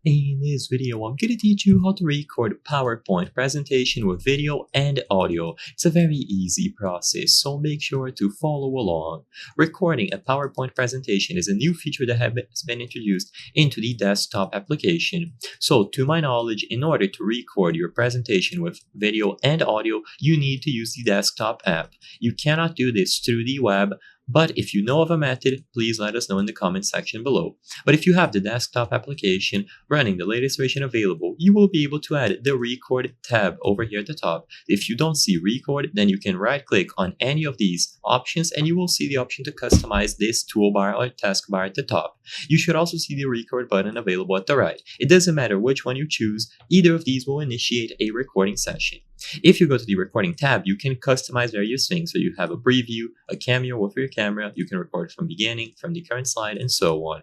In this video, I'm going to teach you how to record a PowerPoint presentation with video and audio. It's a very easy process, so make sure to follow along. Recording a PowerPoint presentation is a new feature that has been introduced into the desktop application. So, to my knowledge, in order to record your presentation with video and audio, you need to use the desktop app. You cannot do this through the web, but if you know of a method, please let us know in the comment section below. But if you have the desktop application running the latest version available, you will be able to add the Record tab over here at the top. If you don't see Record, then you can right-click on any of these options and you will see the option to customize this toolbar or taskbar at the top. You should also see the Record button available at the right. It doesn't matter which one you choose, either of these will initiate a recording session. If you go to the recording tab, you can customize various things. So you have a preview, a cameo with your camera, you can record from beginning, from the current slide, and so on.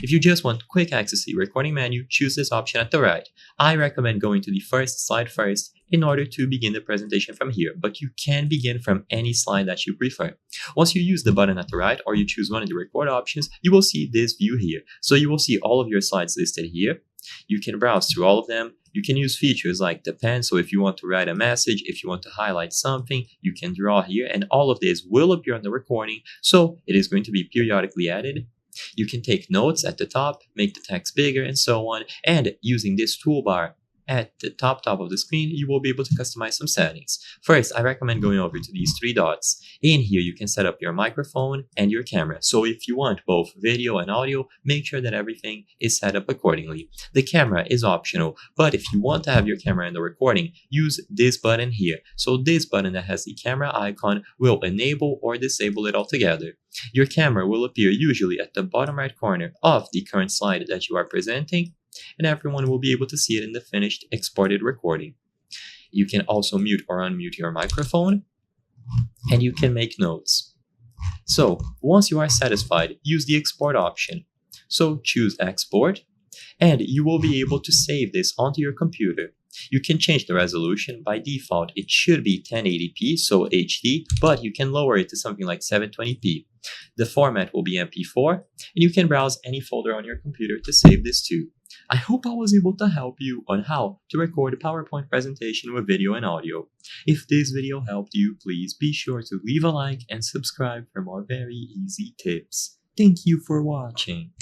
If you just want quick access to the recording menu, choose this option at the right. I recommend going to the first slide first in order to begin the presentation from here, but you can begin from any slide that you prefer. Once you use the button at the right or you choose one of the record options, you will see this view here. So you will see all of your slides listed here. You can browse through all of them. You can use features like the pen, so if you want to write a message, if you want to highlight something, you can draw here, and all of this will appear on the recording, so it is going to be periodically added. You can take notes at the top, make the text bigger, and so on, and using this toolbar at the top of the screen, you will be able to customize some settings. First, I recommend going over to these three dots. In here, you can set up your microphone and your camera. So if you want both video and audio, make sure that everything is set up accordingly. The camera is optional, but if you want to have your camera in the recording, use this button here. So this button that has the camera icon will enable or disable it altogether. Your camera will appear usually at the bottom right corner of the current slide that you are presenting, and everyone will be able to see it in the finished exported recording. You can also mute or unmute your microphone, and you can make notes. So once you are satisfied, use the export option. So choose export, and you will be able to save this onto your computer. You can change the resolution. By default, it should be 1080p, so HD, but you can lower it to something like 720p. The format will be MP4, and you can browse any folder on your computer to save this to. I hope I was able to help you on how to record a PowerPoint presentation with video and audio. If this video helped you, please be sure to leave a like and subscribe for more very easy tips. Thank you for watching.